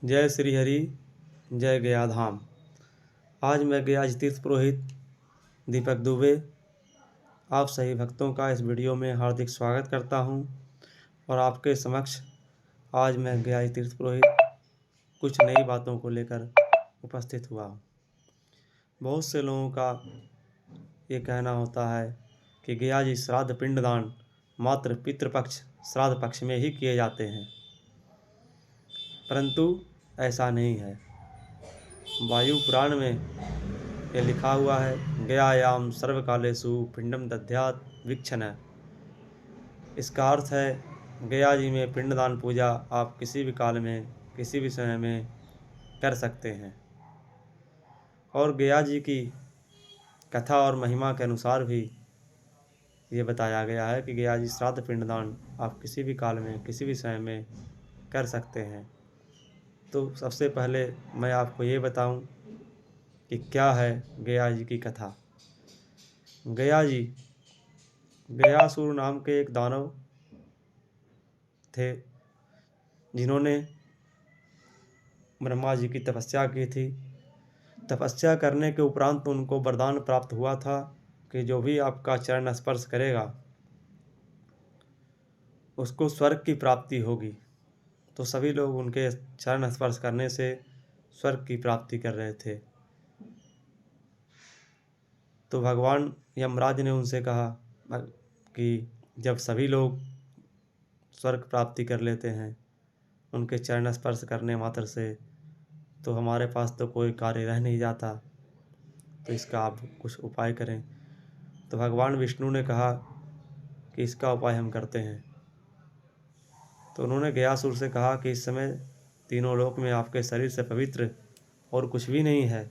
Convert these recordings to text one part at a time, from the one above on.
जय श्री हरि, जय गया धाम। आज मैं गया तीर्थ पुरोहित दीपक दुबे आप सभी भक्तों का इस वीडियो में हार्दिक स्वागत करता हूं और आपके समक्ष आज मैं गया तीर्थ पुरोहित कुछ नई बातों को लेकर उपस्थित हुआ हूं। बहुत से लोगों का ये कहना होता है कि गया जी श्राद्ध पिंडदान मात्र पितृपक्ष श्राद्ध पक्ष में ही किए जाते हैं, परंतु ऐसा नहीं है। वायु पुराण में ये लिखा हुआ है, गयायाम सर्वकालेषु पिंडम दद्यात् वीक्षण। इसका अर्थ है गया जी में पिंडदान पूजा आप किसी भी काल में किसी भी समय में कर सकते हैं। और गया जी की कथा और महिमा के अनुसार भी ये बताया गया है कि गया जी श्राद्ध पिंडदान आप किसी भी काल में किसी भी समय में कर सकते हैं। तो सबसे पहले मैं आपको ये बताऊं कि क्या है गया जी की कथा। गया जी गयासुर नाम के एक दानव थे, जिन्होंने ब्रह्मा जी की तपस्या की थी। तपस्या करने के उपरांत उनको वरदान प्राप्त हुआ था कि जो भी आपका चरण स्पर्श करेगा उसको स्वर्ग की प्राप्ति होगी। तो सभी लोग उनके चरण स्पर्श करने से स्वर्ग की प्राप्ति कर रहे थे। तो भगवान यमराज ने उनसे कहा कि जब सभी लोग स्वर्ग प्राप्ति कर लेते हैं उनके चरण स्पर्श करने मात्र से, तो हमारे पास तो कोई कार्य रह नहीं जाता, तो इसका आप कुछ उपाय करें। तो भगवान विष्णु ने कहा कि इसका उपाय हम करते हैं। तो उन्होंने गयासुर से कहा कि इस समय तीनों लोक में आपके शरीर से पवित्र और कुछ भी नहीं है,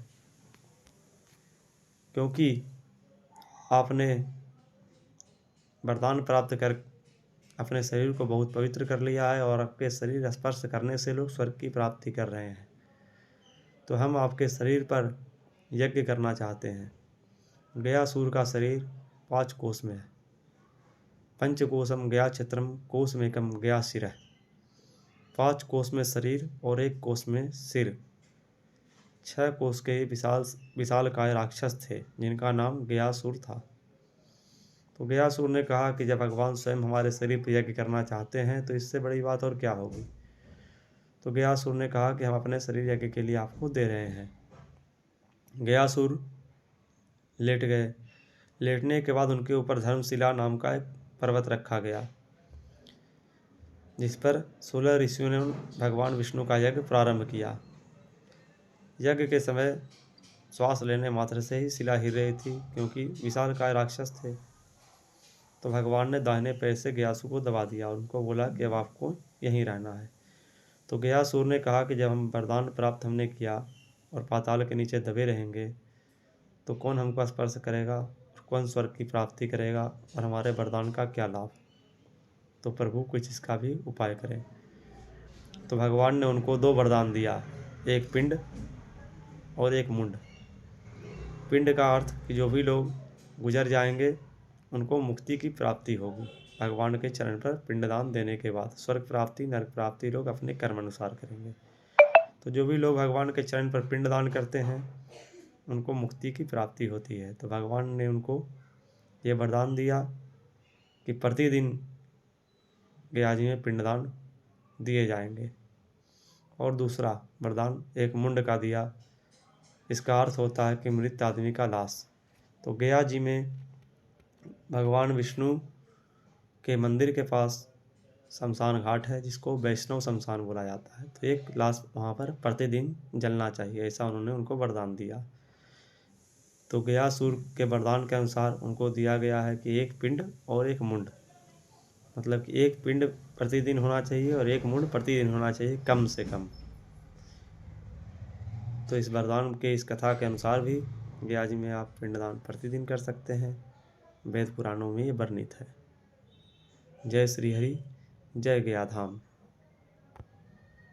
क्योंकि आपने वरदान प्राप्त कर अपने शरीर को बहुत पवित्र कर लिया है और आपके शरीर स्पर्श करने से लोग स्वर्ग की प्राप्ति कर रहे हैं। तो हम आपके शरीर पर यज्ञ करना चाहते हैं। गयासुर का शरीर 5 कोस में है। पंचकोशम गया चित्रम कोशमेकम गया शिरः। 5 कोस में शरीर और 1 कोस में सिर। 6 कोस के विशालकाय राक्षस थे जिनका नाम गयासुर था। तो गयासुर ने कहा कि जब भगवान स्वयं हमारे शरीर पर यज्ञ करना चाहते हैं तो इससे बड़ी बात और क्या होगी। तो गयासुर ने कहा कि हम अपने शरीर यज्ञ के लिए आपको दे रहे हैं। गयासुर लेट गए। लेटने के बाद उनके ऊपर धर्मशिला नाम का एक पर्वत रखा गया, जिस पर 16 ऋषियों ने भगवान विष्णु का यज्ञ प्रारंभ किया। यज्ञ के समय श्वास लेने मात्र से ही शिला हिल रही थी, क्योंकि विशालकाय राक्षस थे। तो भगवान ने दाहिने पैर से गयासुर को दबा दिया और उनको बोला कि अब आपको यहीं रहना है। तो गयासुर ने कहा कि जब हम वरदान प्राप्त हमने किया और पाताल के नीचे दबे रहेंगे तो कौन हमको स्पर्श करेगा और कौन स्वर्ग की प्राप्ति करेगा और हमारे वरदान का क्या लाभ। तो प्रभु कुछ इसका भी उपाय करें। तो भगवान ने उनको 2 वरदान दिया, एक पिंड और एक मुंड। पिंड का अर्थ कि जो भी लोग गुजर जाएंगे उनको मुक्ति की प्राप्ति होगी भगवान के चरण पर पिंडदान देने के बाद। स्वर्ग प्राप्ति नरक प्राप्ति लोग अपने कर्म अनुसार करेंगे। तो जो भी लोग भगवान के चरण पर पिंडदान करते हैं उनको मुक्ति की प्राप्ति होती है। तो भगवान ने उनको ये वरदान दिया कि प्रतिदिन गया जी में पिंडदान दिए जाएंगे। और दूसरा वरदान एक मुंड का दिया। इसका अर्थ होता है कि मृत आदमी का लाश। तो गया जी में भगवान विष्णु के मंदिर के पास शमशान घाट है, जिसको वैष्णव शमशान बोला जाता है। तो एक लाश वहाँ पर प्रतिदिन जलना चाहिए, ऐसा उन्होंने उनको वरदान दिया। तो गयासुर के वरदान के अनुसार उनको दिया गया है कि एक पिंड और एक मुंड, मतलब कि एक पिंड प्रतिदिन होना चाहिए और एक मुंड प्रतिदिन होना चाहिए कम से कम। तो इस वरदान के इस कथा के अनुसार भी गया जी में आप पिंडदान प्रतिदिन कर सकते हैं। वेद पुराणों में ये वर्णित है। जय श्री हरि, जय गया धाम।